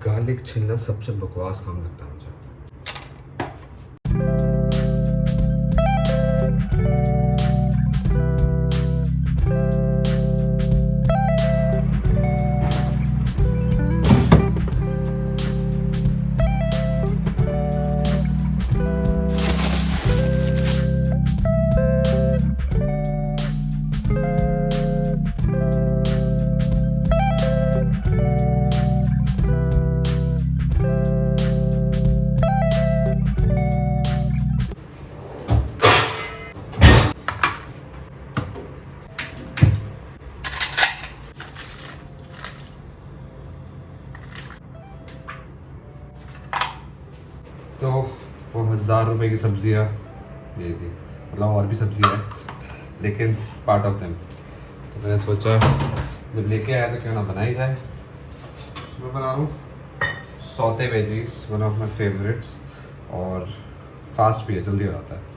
Garlic छीलना सबसे बकवास काम लगता है मुझे। तो वो 1000 रुपये की सब्जियाँ ये थी, मतलब और भी सब्जियाँ हैं लेकिन पार्ट ऑफ देम। तो मैंने सोचा जब लेके आया तो क्यों ना बनाई जाए। मैं बना रहा हूँ sauté veggies, one of my favourites, और फास्ट भी है, जल्दी हो जाता है।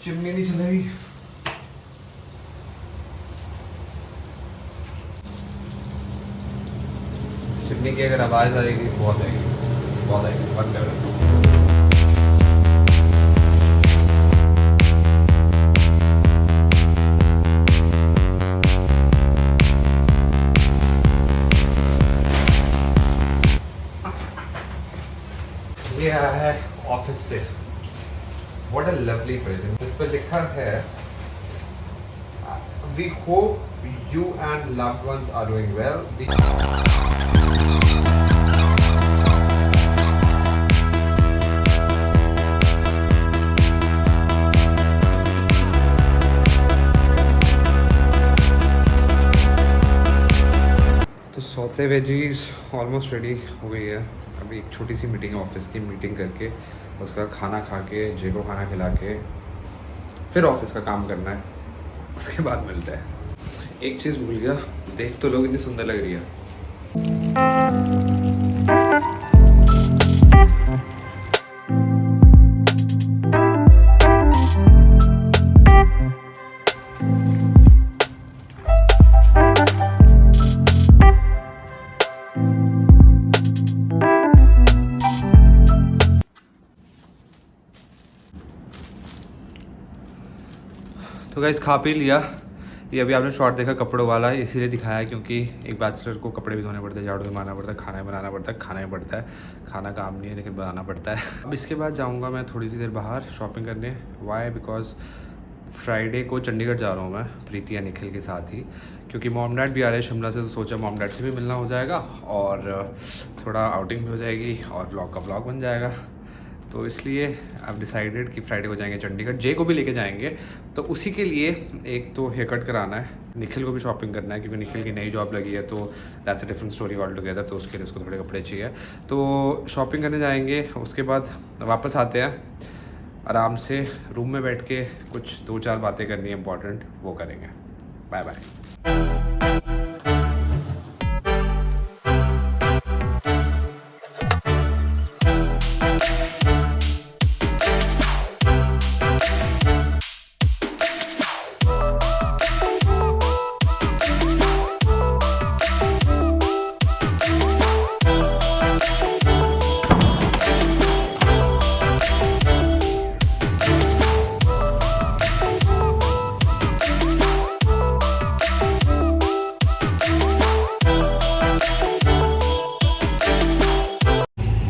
चिमनी नहीं चलेगी। चिमनी की अगर आवाज़ आएगी बहुत आएगी, बहुत आएगी, बंद कर दो। ये आया है ऑफिस से। What a lovely present. इस पर लिखा है We hope you and loved ones are doing well. तो सौते वेजीज ऑलमोस्ट रेडी हो गई है। अभी एक छोटी सी मीटिंग है, ऑफिस की मीटिंग करके उसका खाना खा के, जे को खाना खिला के फिर ऑफिस का काम करना है, उसके बाद मिलते हैं। एक चीज़ भूल गया, देख तो लोग इतनी सुंदर लग रही है। तो गाइस खा पी लिया। ये अभी आपने शॉर्ट देखा कपड़ों वाला, इसीलिए दिखाया है क्योंकि एक बैचलर को कपड़े भी धोने पड़ते हैं, झाड़ू भी मारना पड़ता है, खाना भी बनाना पड़ता है, खाना भी पड़ता है। खाना काम नहीं है लेकिन बनाना पड़ता है। अब इसके बाद जाऊंगा मैं थोड़ी सी देर बाहर शॉपिंग करने। वाई? बिकॉज फ्राइडे को चंडीगढ़ जा रहा हूँ मैं प्रीति या निखिल के साथ ही, क्योंकि मॉम डैड भी आ रहे हैं शिमला से। तो सोचा मॉम डैड से भी मिलना हो जाएगा और थोड़ा आउटिंग भी हो जाएगी और व्लॉग का व्लॉग बन जाएगा। तो इसलिए आप डिसाइडेड कि फ्राइडे को जाएंगे चंडीगढ़। जे को भी लेके जाएंगे। तो उसी के लिए एक तो हेयर कट कराना है, निखिल को भी शॉपिंग करना है क्योंकि निखिल की नई जॉब लगी है, तो that's a different story all together. तो उसके लिए उसको थोड़े कपड़े चाहिए, तो शॉपिंग करने जाएंगे। उसके बाद वापस आते हैं, आराम से रूम में बैठ के कुछ 2-4 बातें करनी है इंपॉर्टेंट, वो करेंगे। Bye bye.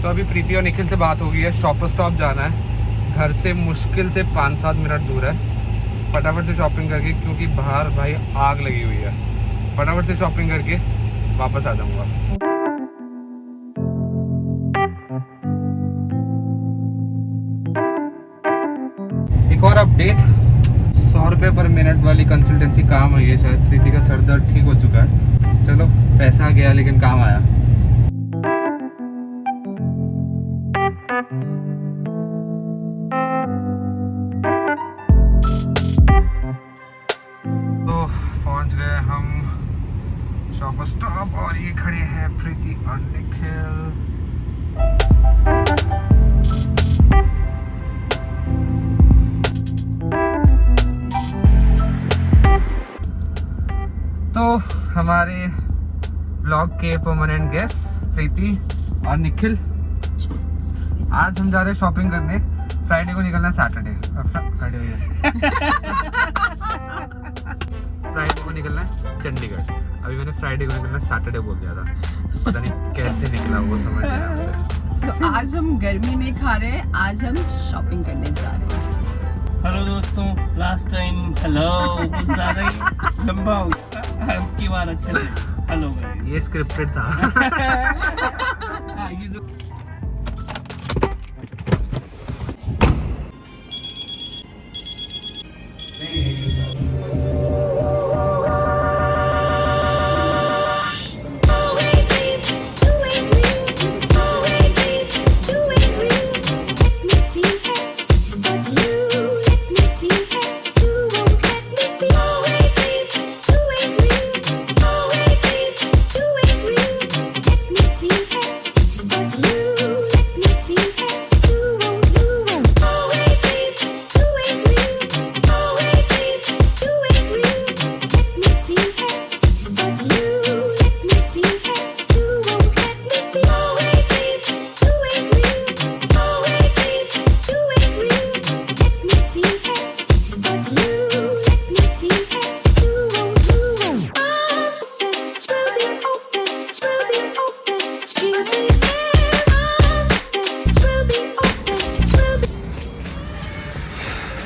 अभी प्रीति और निखिल से बात हो गई है, शॉपर स्टॉप जाना है। घर से मुश्किल से 5-7 मिनट दूर है। फटाफट से शॉपिंग करके, क्योंकि बाहर भाई आग लगी हुई है, फटाफट से शॉपिंग करके वापस आ जाऊंगा। एक और अपडेट, 100 रुपये पर मिनट वाली कंसल्टेंसी काम आई है शायद। प्रीति का सर दर्द ठीक हो चुका है। चलो पैसा गया लेकिन काम आया। तो पहुंच गए हम शॉपर स्टॉप और एक खड़े हैं प्रीति और निखिल। तो हमारे ब्लॉग के परमानेंट गेस्ट प्रीति और निखिल, आज हम जा रहे हैं शॉपिंग करने। फ्राइडे को निकलना है, सैटरडे फ्राइडे को निकलना है चंडीगढ़। अभी मैंने फ्राइडे को निकलना सैटरडे बोल दिया था, पता नहीं कैसे निकला वो समझ नहीं आया मुझे। So, आज हम गर्मी नहीं खा रहे हैं, आज हम शॉपिंग करने जा रहे हैं। हेलो दोस्तों, लास्ट टाइम हेलो कुछ ज़्यादा ही लंबा हो गया, अब की बार अच्छे से हेलो करें। ये स्क्रिप्टेड था।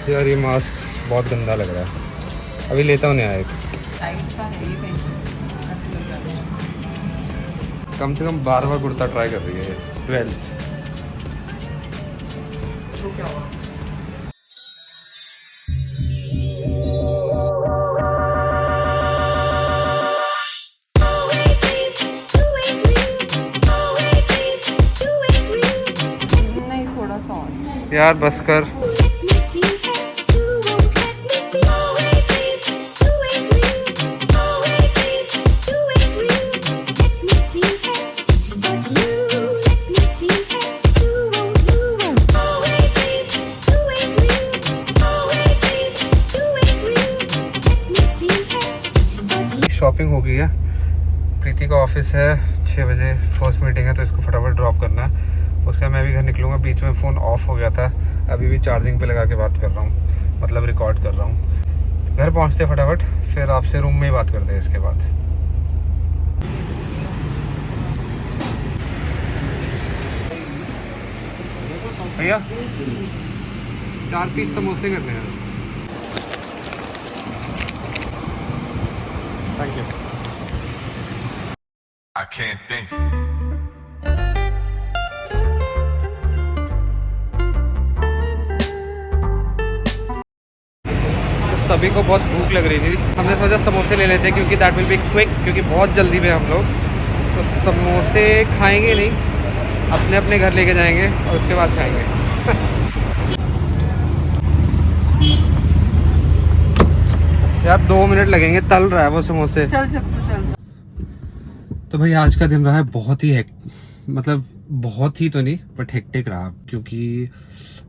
यार ये मास्क बहुत गंदा लग रहा है, अभी लेता हूँ नया एक। टाइट सा है ये, कैसे ऐसे लग रहा है। कम से कम 12वां कुर्ता ट्राई कर रही है, 12th। तो क्या हुआ? नहीं, थोड़ा सा और। यार बस कर। शॉपिंग हो गई है, प्रीति का ऑफिस है 6 बजे, फर्स्ट मीटिंग है तो इसको फटाफट ड्रॉप करना है। उसके बाद मैं भी घर निकलूँगा। बीच में फ़ोन ऑफ हो गया था, अभी भी चार्जिंग पे लगा के बात कर रहा हूँ, मतलब रिकॉर्ड कर रहा हूँ। घर पहुँचते फटाफट, फिर आपसे रूम में ही बात करते हैं इसके बाद। भैया 4 पीस समोसे करने हैं। Thank you. I can't think. सभी को बहुत भूख लग रही थी, हमने सोचा समोसे ले लेते हैं क्योंकि दैट विल बी क्विक, क्योंकि बहुत जल्दी में हम लोग तो समोसे खाएंगे नहीं, अपने अपने घर लेके जाएंगे और उसके बाद खाएंगे। यार 2 मिनट लगेंगे, तल रहा है वो समोसे। चल चल चल। तो भाई आज का दिन रहा है बहुत ही मतलब बहुत ही तो नहीं बट हेक्टिक रहा, क्योंकि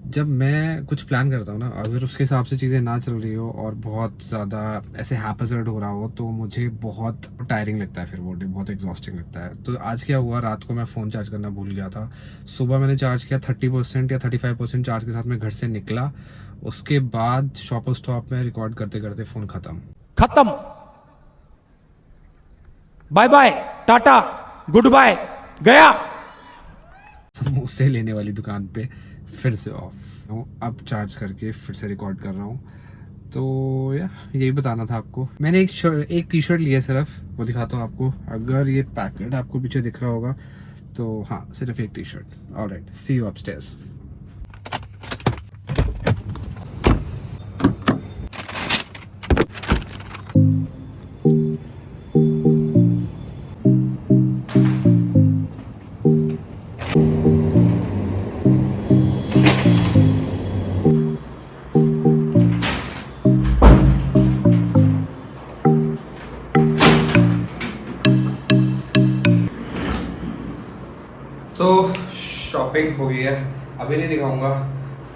जब मैं कुछ प्लान करता हूँ ना, अगर उसके हिसाब से चीज़ें ना चल रही हो और बहुत ज़्यादा ऐसे हैपजर्ड हो रहा हो तो मुझे बहुत टायरिंग लगता है, फिर वो डे बहुत एग्जॉस्टिंग लगता है। तो आज क्या हुआ, रात को मैं फ़ोन चार्ज करना भूल गया था, सुबह मैंने चार्ज किया 30% या 35% चार्ज के साथ मैं घर से निकला। उसके बाद शॉपर स्टॉप में रिकॉर्ड करते करते फ़ोन ख़त्म। Bye bye tata good bye गया। समोसे लेने वाली दुकान पे फिर से ऑफ, अब चार्ज करके फिर से रिकॉर्ड कर रहा हूँ। तो यही बताना था आपको। मैंने एक टी शर्ट लिया सिर्फ, वो दिखाता हूँ आपको, अगर ये पैकेट आपको पीछे दिख रहा होगा तो हाँ, सिर्फ एक T shirt. Alright, see you upstairs. तो शॉपिंग हो गई है, अभी नहीं दिखाऊंगा।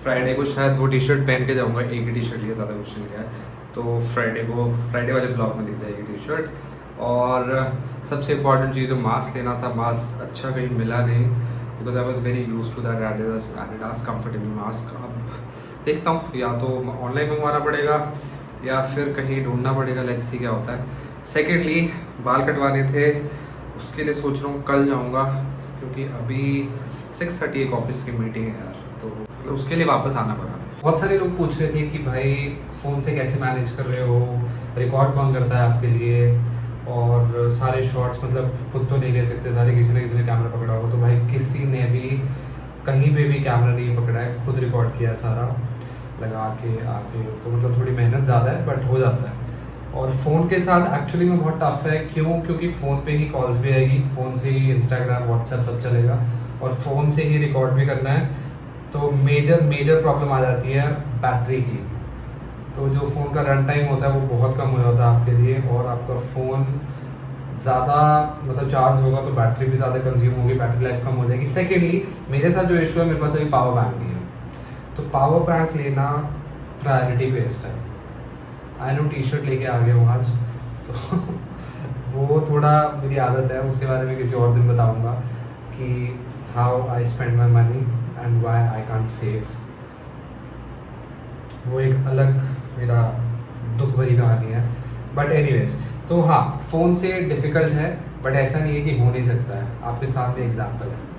फ्राइडे को शायद वो टी शर्ट पहन के जाऊंगा, एक ही टी शर्ट लिया, ज़्यादा कुछ नहीं लिया है। तो फ्राइडे वाले ब्लॉग में दिख जाएगी टी शर्ट। और सबसे इम्पॉर्टेंट चीज़ जो मास्क लेना था, मास्क अच्छा कहीं मिला नहीं, because I was very use to that Adidas comfortable mask. अब देखता हूँ, या तो ऑनलाइन मंगवाना पड़ेगा या फिर कहीं ढूंढना पड़ेगा, लेट्स सी क्या होता है। सेकेंडली बाल कटवाने थे, उसके लिए सोच रहा हूँ कल जाऊँगा, क्योंकि अभी 6:30 एक ऑफिस की मीटिंग है यार, तो उसके लिए वापस आना पड़ा। बहुत सारे लोग पूछ रहे थे कि भाई फ़ोन से कैसे मैनेज कर रहे हो, रिकॉर्ड कौन करता है आपके लिए, और सारे शॉट्स मतलब खुद तो नहीं ले सकते, सारे किसी ने कैमरा पकड़ा हो। तो भाई किसी ने भी कहीं पे भी कैमरा नहीं पकड़ा है, खुद रिकॉर्ड किया सारा लगा के आके। तो मतलब थोड़ी मेहनत ज़्यादा है, बट हो जाता है। और फ़ोन के साथ एक्चुअली में बहुत टफ है, क्योंकि फ़ोन पे ही कॉल्स भी आएगी, फ़ोन से ही इंस्टाग्राम व्हाट्सएप सब चलेगा, और फ़ोन से ही रिकॉर्ड भी करना है। तो मेजर प्रॉब्लम आ जाती है बैटरी की। तो जो फ़ोन का रन टाइम होता है वो बहुत कम हो जाता है आपके लिए, और आपका फ़ोन ज़्यादा मतलब चार्ज होगा तो बैटरी भी ज़्यादा कंज्यूम होगी, बैटरी लाइफ कम हो जाएगी। सेकेंडली मेरे साथ जो इशू है, मेरे पास अभी पावर बैंक नहीं है, तो पावर बैंक लेना प्रायोरिटी बेस्ड है। आई नो टी शर्ट लेके आ गया हूँ आज, तो वो थोड़ा मेरी आदत है, उसके बारे में किसी और दिन बताऊँगा कि how I spend my money and why I can't save. वो एक अलग मेरा दुख भरी कहानी है, बट एनीवेज। तो हाँ, फ़ोन से डिफ़िकल्ट है, बट ऐसा नहीं है कि हो नहीं सकता है। आपके सामने एग्जाम्पल है।